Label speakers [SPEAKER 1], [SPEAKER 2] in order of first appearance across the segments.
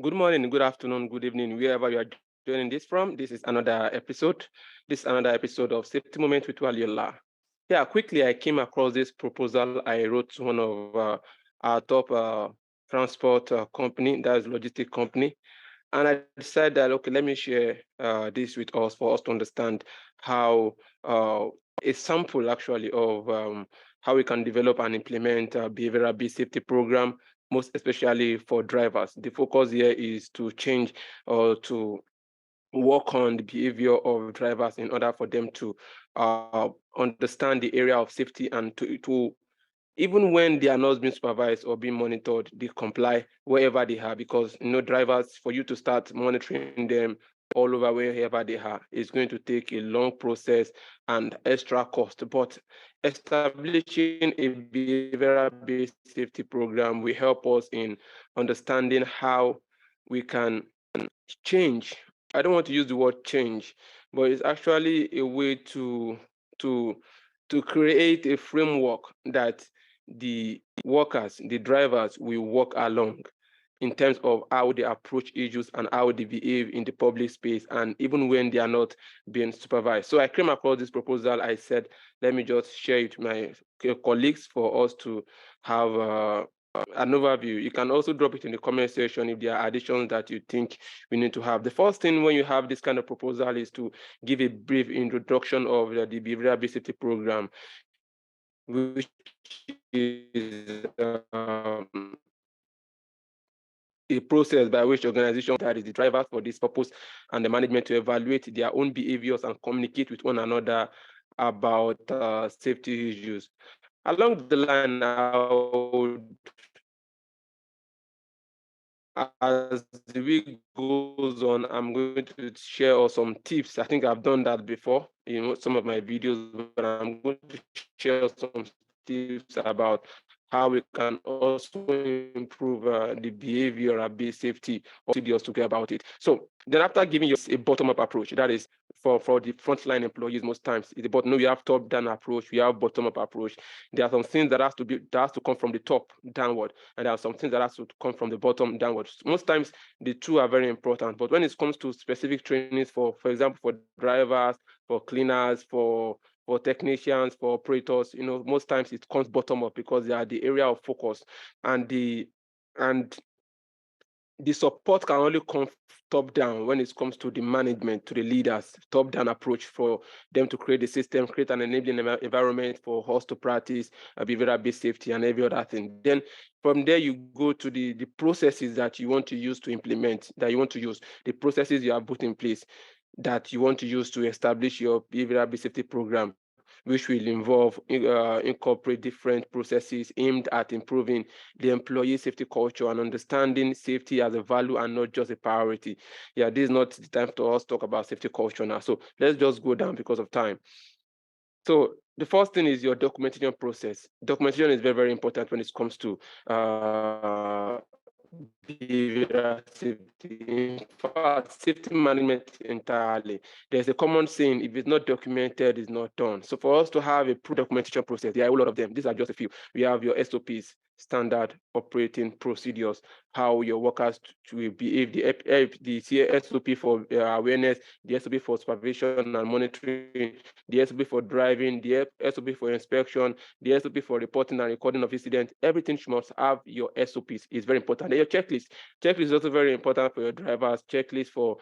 [SPEAKER 1] Good morning, good afternoon, good evening, wherever you are joining this from. This is another episode. This is another episode of Safety Moment with Waliola. Yeah, quickly, I came across this proposal I wrote to one of our top transport company, that is logistic company, and I decided that okay, let me share this with us for us to understand how a sample actually of how we can develop and implement a behavioral based safety program, most especially for drivers. The focus here is to change or to work on the behavior of drivers in order for them to understand the area of safety and to even when they are not being supervised or being monitored, they comply wherever they are because drivers, for you to start monitoring them all over wherever they are, is going to take a long process and extra cost. But establishing a behavioral based safety program will help us in understanding how we can change. I don't want to use the word change, but it's actually a way to to create a framework that the workers, the drivers will walk along in terms of how they approach issues and how they behave in the public space and even when they are not being supervised. So I came across this proposal. I said, let me just share it with my colleagues for us to have an overview. You can also drop it in the comment section if there are additions that you think we need to have. The first thing when you have this kind of proposal is to give a brief introduction of the behavioral obesity program, which is a process by which organizations, that is the drivers for this purpose, and the management to evaluate their own behaviors and communicate with one another about safety issues. Along the line, as the week goes on, I'm going to share some tips. I think I've done that before in some of my videos, but I'm going to share some tips about how we can also improve the behavior and be safety or procedures to go about it. So then after giving you a bottom-up approach, that is for the frontline employees, most times it's about, no, we have top-down approach, we have bottom-up approach. There are some things that has to come from the top downward, and there are some things that has to come from the bottom downwards. Most times the two are very important, but when it comes to specific trainings, for example, for drivers, for cleaners, for technicians, for operators, most times it comes bottom up because they are the area of focus, and and the support can only come top down when it comes to the management, to the leaders, top down approach for them to create the system, create an enabling environment for us to practice behavioral based safety and every other thing. Then from there, you go to the processes that you want to use to implement, that you want to use, the processes you have put in place that you want to use to establish your behavioral based safety program, which will involve incorporate different processes aimed at improving the employee safety culture and understanding safety as a value and not just a priority. Yeah, this is not the time to us talk about safety culture now. So let's just go down because of time. So the first thing is your documentation process. Documentation is very, very important when it comes to behavioral safety. In fact, safety management entirely. There's a common saying: if it's not documented, it's not done. So for us to have a documentation process, there are a whole lot of them. These are just a few. We have your SOPs, standard operating procedures, how your workers will behave, the SOP for awareness, the SOP for supervision and monitoring, the SOP for driving, the SOP for inspection, the SOP for reporting and recording of incidents. Everything must have your SOPs. It's very important. And your checklist. Checklist is also very important for your drivers. Checklist for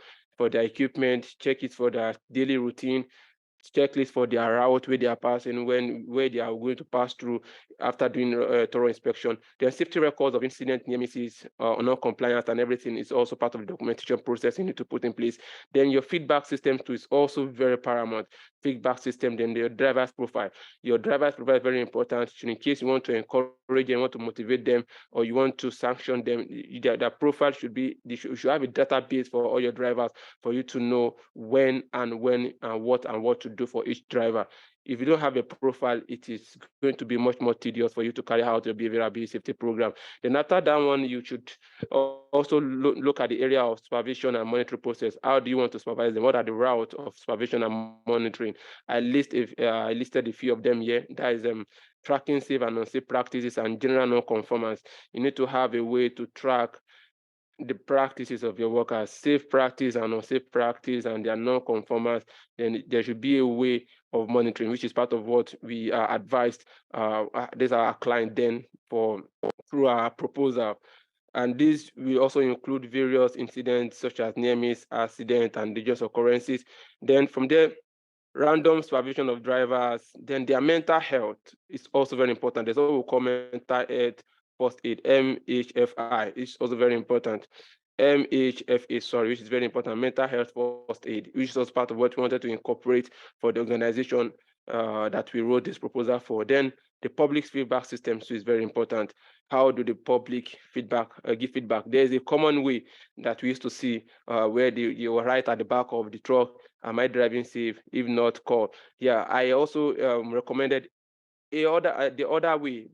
[SPEAKER 1] their equipment. Checklist for their daily routine. Checklist for their route where they are passing, where they are going to pass through after doing thorough inspection. Their safety records of incident near misses, non-compliance, and everything is also part of the documentation process you need to put in place. Then your feedback system too is also very paramount. Feedback system, then your driver's profile. Your driver's profile is very important. In case you want to encourage them, want to motivate them, or you want to sanction them, their profile should be, you should have a database for all your drivers for you to know when and what to do for each driver. If you don't have a profile, it is going to be much more tedious for you to carry out your behavioral safety program. Then after that one, you should also look at the area of supervision and monitoring process. How do you want to supervise them? What are the routes of supervision and monitoring? I listed a few of them here. That is tracking safe and unsafe practices and general non-conformance. You need to have a way to track the practices of your workers, safe practice and unsafe practice, and their non-conformance, then there should be a way of monitoring, which is part of what we are advised. These are our client then for through our proposal. And this will also include various incidents such as near miss, accident, and dangerous occurrences. Then from there, random supervision of drivers, then their mental health is also very important. There's what we call mental health first aid, MHFI. It's also very important. MHFA, sorry, which is very important. Mental health first aid, which is also part of what we wanted to incorporate for the organization that we wrote this proposal for. Then the public feedback system too is very important. How do the public feedback give feedback? There's a common way that we used to see where you were right at the back of the truck. Am I driving safe? If not, call. Yeah, I also recommended the other way.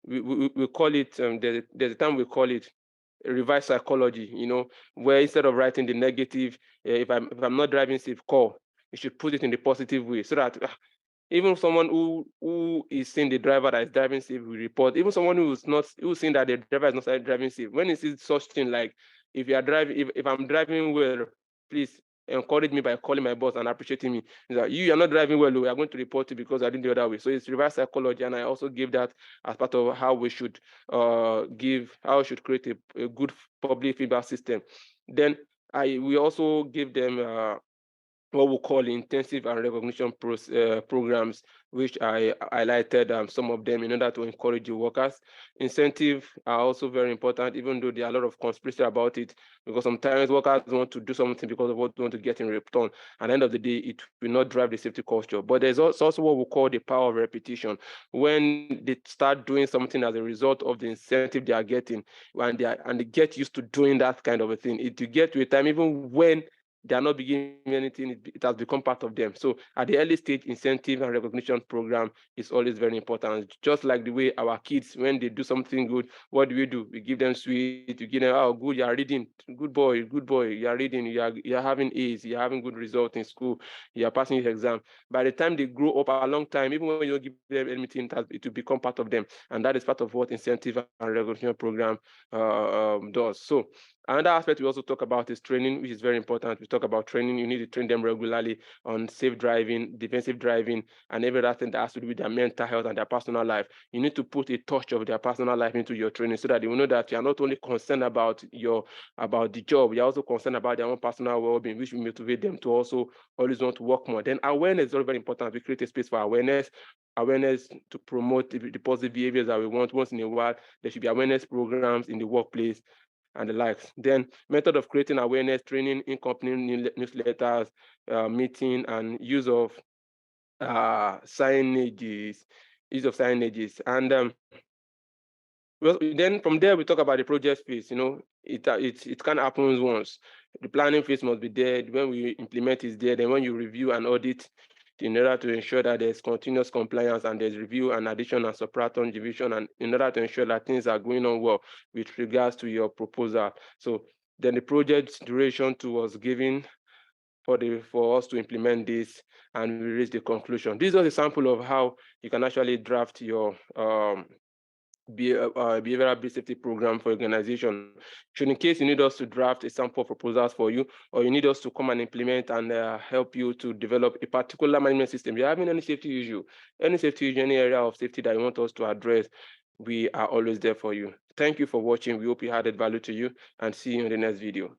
[SPEAKER 1] We call it there's a time we call it reverse psychology. Where instead of writing the negative, if I'm not driving safe, call. You should put it in the positive way so that even someone who is seeing the driver that is driving safe will report. Even someone who's seeing that the driver is not driving safe, when he sees such thing like if you are driving, if I'm driving well, please encourage me by calling my boss and appreciating me. Is that you are not driving well, we are going to report you because I did the other way. So it's reverse psychology, and I also give that as part of how we should create a good public feedback system. Then we also give them what we call intensive and recognition programs, which I highlighted some of them in order to encourage the workers. Incentives are also very important, even though there are a lot of conspiracy about it, because sometimes workers want to do something because of what they want to get in return. At the end of the day, it will not drive the safety culture. But there's also what we call the power of repetition. When they start doing something as a result of the incentive they are getting, and they get used to doing that kind of a thing, it will get to a time even when they are not beginning anything, it has become part of them. So at the early stage, incentive and recognition program is always very important. Just like the way our kids, when they do something good, what do? We give them sweet, we give them, oh, good, you are reading, good boy, you are reading, you are having A's, you are having good results in school, you are passing your exam. By the time they grow up a long time, even when you don't give them anything, it will become part of them. And that is part of what incentive and recognition program does. So another aspect we also talk about is training, which is very important. We talk about training. You need to train them regularly on safe driving, defensive driving, and every other thing that has to do with their mental health and their personal life. You need to put a touch of their personal life into your training so that they will know that you are not only concerned about the job, you're also concerned about their own personal well-being, which will motivate them to also always want to work more. Then awareness is very, very important. We create a space for awareness to promote the positive behaviors that we want. Once in a while, there should be awareness programs in the workplace and the likes. Then method of creating awareness, training, in company newsletters, meeting, and signages, and well, then from there we talk about the project phase. It can happen once. The planning phase must be there. When we implement is there. Then when you review and audit, in order to ensure that there's continuous compliance and there's review and addition and subtraction division, and in order to ensure that things are going on well with regards to your proposal. So then the project duration was given for us to implement this, and we reach the conclusion. This is a sample of how you can actually draft your behavioral-based safety program for organization. Should in case you need us to draft a sample proposals for you, or you need us to come and implement and help you to develop a particular management system, you're having any safety issue, any area of safety that you want us to address, we are always there for you. Thank you for watching. We hope it added value to you, and see you in the next video.